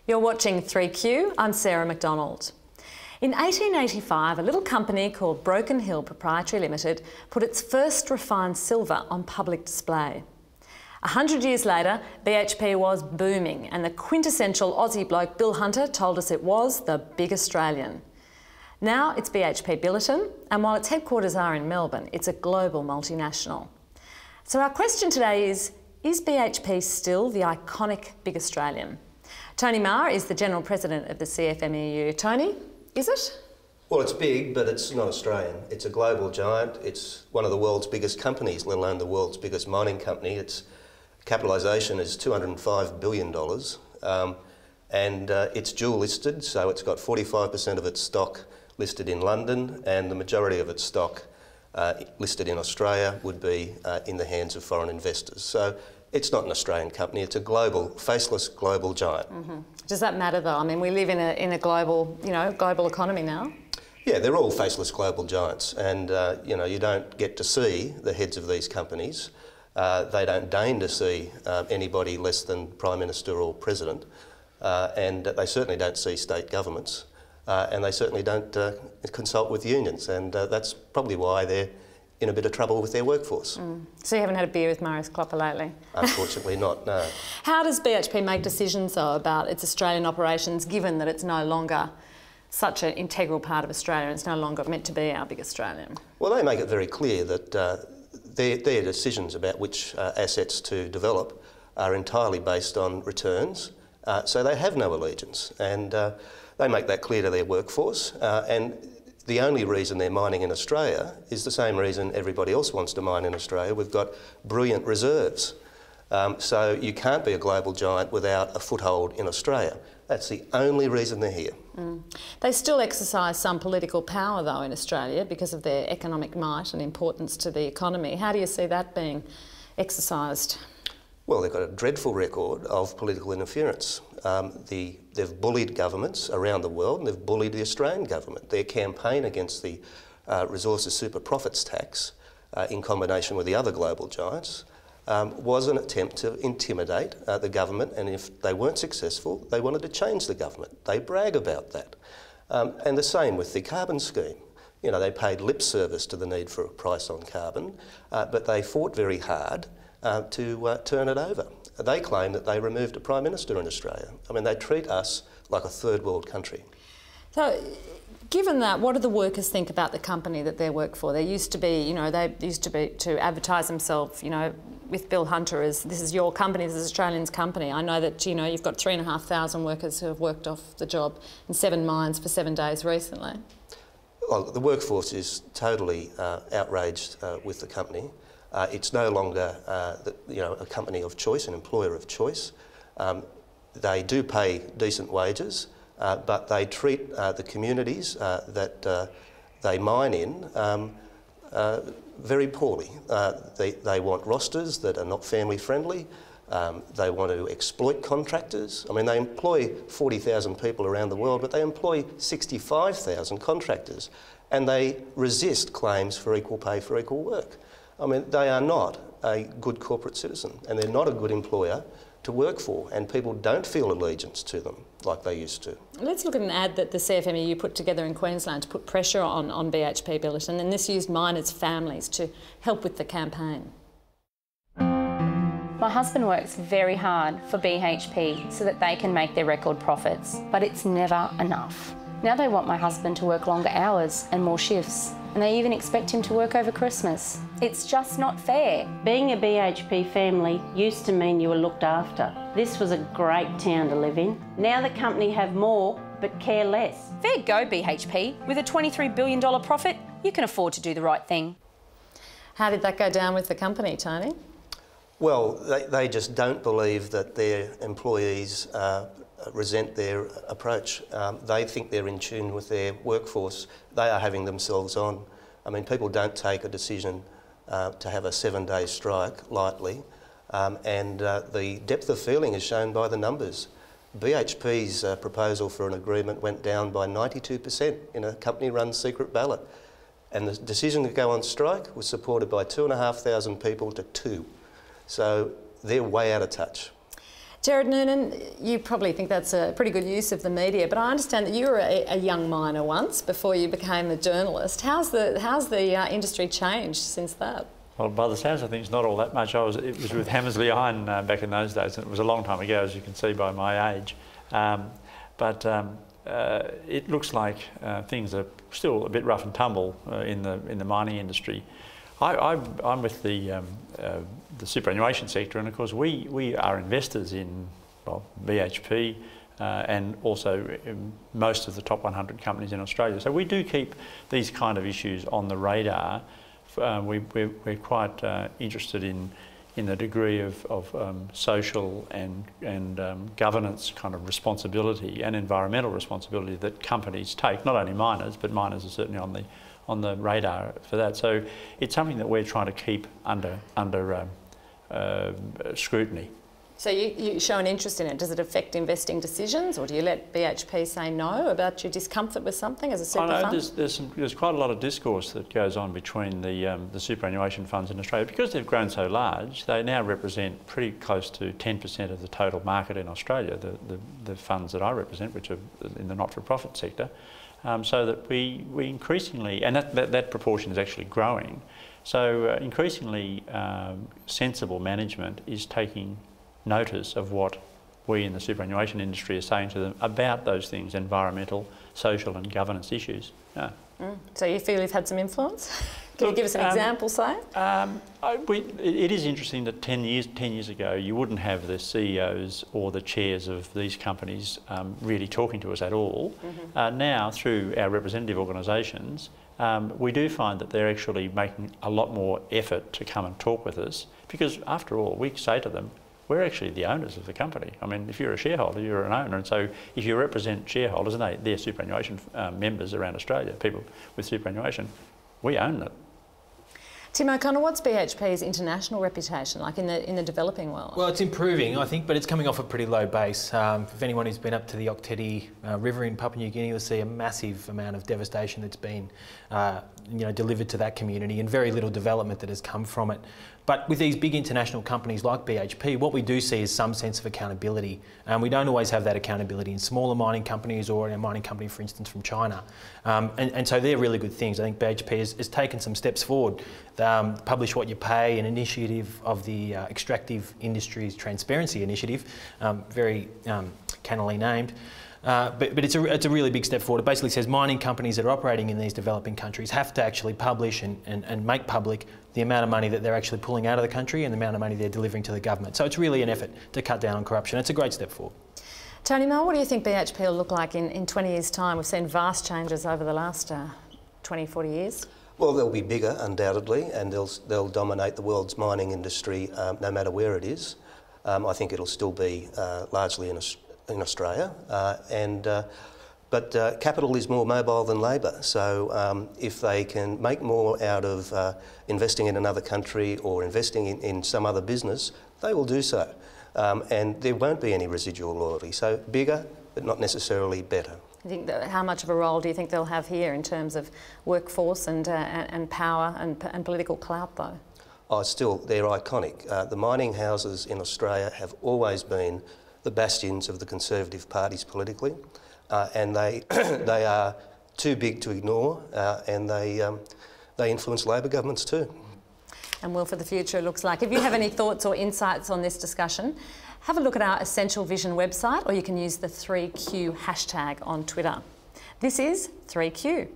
You're watching 3Q, I'm Sarah McDonald. In 1885, a little company called Broken Hill Proprietary Limited put its first refined silver on public display. 100 years later, BHP was booming, and the quintessential Aussie bloke Bill Hunter told us it was the big Australian. Now it's BHP Billiton, and while its headquarters are in Melbourne, it's a global multinational. So our question today is BHP still the iconic big Australian? Tony Marr is the General President of the CFMEU. Tony, is it? Well, it's big, but it's not Australian. It's a global giant. It's one of the world's biggest companies, let alone the world's biggest mining company. Its capitalisation is $205 billion, and it's dual listed, so it's got 45% of its stock listed in London, and the majority of its stock listed in Australia would be in the hands of foreign investors. So it's not an Australian company, it's a global, faceless global giant. Does that matter though? I mean, we live in a global, global economy now. Yeah, they're all faceless global giants, and you don't get to see the heads of these companies. They don't deign to see anybody less than Prime Minister or President, and they certainly don't see state governments, and they certainly don't consult with unions, and that's probably why they're in a bit of trouble with their workforce. So you haven't had a beer with Marius Klopper lately? Unfortunately not, no. How does BHP make decisions though about its Australian operations, given that it's no longer such an integral part of Australia and it's no longer meant to be our big Australian? Well, they make it very clear that their decisions about which assets to develop are entirely based on returns, so they have no allegiance, and they make that clear to their workforce, and the only reason they're mining in Australia is the same reason everybody else wants to mine in Australia. We've got brilliant reserves. So you can't be a global giant without a foothold in Australia. That's the only reason they're here. They still exercise some political power though in Australia because of their economic might and importance to the economy. How do you see that being exercised? Well, they've got a dreadful record of political interference. They've bullied governments around the world, and they've bullied the Australian government. Their campaign against the resources super profits tax, in combination with the other global giants, was an attempt to intimidate the government, and if they weren't successful, they wanted to change the government. They brag about that. And the same with the carbon scheme. They paid lip service to the need for a price on carbon, but they fought very hard to turn it over. They claim that they removed a Prime Minister in Australia. I mean, they treat us like a third world country. So, given that, what do the workers think about the company that they work for? They used to be, to advertise themselves, with Bill Hunter as, this is your company, this is Australians' company. I know that, you've got 3,500 workers who have worked off the job in 7 mines for 7 days recently. Well, the workforce is totally outraged with the company. It's no longer a company of choice, an employer of choice. They do pay decent wages, but they treat the communities that they mine in very poorly. They want rosters that are not family friendly. They want to exploit contractors. I mean, they employ 40,000 people around the world, but they employ 65,000 contractors, and they resist claims for equal pay for equal work. I mean, they are not a good corporate citizen, and they're not a good employer to work for, and people don't feel allegiance to them like they used to. Let's look at an ad that the CFMEU put together in Queensland to put pressure on BHP Billiton, and this used miners' families to help with the campaign. My husband works very hard for BHP so that they can make their record profits, but it's never enough. Now they want my husband to work longer hours and more shifts, and they even expect him to work over Christmas. It's just not fair. Being a BHP family used to mean you were looked after. This was a great town to live in. Now the company have more, but care less. Fair go, BHP. With a $23 billion profit, you can afford to do the right thing. How did that go down with the company, Tony? Well, they just don't believe that their employees resent their approach. They think they're in tune with their workforce. They are having themselves on. I mean, people don't take a decision to have a 7-day strike lightly, and the depth of feeling is shown by the numbers. BHP's proposal for an agreement went down by 92% in a company-run secret ballot, and the decision to go on strike was supported by 2,500 people to 2. So they're way out of touch. Gerard Noonan, you probably think that's a pretty good use of the media, but I understand that you were a young miner once before you became a journalist. How's the industry changed since that? Well, by the sounds of things, not all that much. It was with Hammersley Iron back in those days, and it was a long time ago, as you can see by my age. It looks like things are still a bit rough and tumble in the mining industry. I'm with the superannuation sector, and of course we are investors in BHP and also in most of the top 100 companies in Australia. So we do keep these kind of issues on the radar. We're quite interested in the degree of social and governance kind of responsibility and environmental responsibility that companies take. Not only miners, but miners are certainly on the radar for that. So it's something that we're trying to keep under scrutiny. So you show an interest in it. Does it affect investing decisions, or do you let BHP say no about your discomfort with something as a super fund? There's quite a lot of discourse that goes on between the superannuation funds in Australia. Because they've grown so large, they now represent pretty close to 10% of the total market in Australia, the funds that I represent, which are in the not-for-profit sector. So that we increasingly, and that proportion is actually growing, so increasingly sensible management is taking notice of what we in the superannuation industry are saying to them about those things, environmental, social and governance issues. Yeah. So you feel you've had some influence? Can you give us an example, say? It is interesting that 10 years ago you wouldn't have the CEOs or the chairs of these companies really talking to us at all. Now, through our representative organisations, we do find that they're actually making a lot more effort to come and talk with us, because after all, we say to them, we're actually the owners of the company. I mean, if you're a shareholder, you're an owner, and so if you represent shareholders, and they're superannuation members around Australia, people with superannuation, we own it. Tim O'Connor, what's BHP's international reputation like in the developing world? Well, it's improving, I think, but it's coming off a pretty low base. If anyone who's been up to the Oktedi River in Papua New Guinea, you'll see a massive amount of devastation that's been delivered to that community, and very little development that has come from it. But with these big international companies like BHP, what we do see is some sense of accountability. We don't always have that accountability in smaller mining companies, or in a mining company, for instance, from China. And so they're really good things. I think BHP has taken some steps forward. Publish What You Pay, an initiative of the Extractive Industries Transparency Initiative, very cannily named. But it's a really big step forward. It basically says mining companies that are operating in these developing countries have to actually publish and make public the amount of money that they're actually pulling out of the country and the amount of money they're delivering to the government. So it's really an effort to cut down on corruption. It's a great step forward. Tony Maher, what do you think BHP will look like in 20 years' time? We've seen vast changes over the last 20, 40 years. Well, they'll be bigger, undoubtedly, and they'll dominate the world's mining industry no matter where it is. I think it'll still be largely in Australia, but capital is more mobile than labour, so if they can make more out of investing in another country or investing in some other business, they will do so, and there won't be any residual loyalty. So bigger, but not necessarily better. I think how much of a role do you think they'll have here in terms of workforce and power and political clout, though? Oh, still, they're iconic. The mining houses in Australia have always been the bastions of the Conservative parties politically, and they are too big to ignore, and they influence Labor governments too. And will for the future, it looks like. If you have any thoughts or insights on this discussion, have a look at our Essential Vision website, or you can use the 3Q hashtag on Twitter. This is 3Q.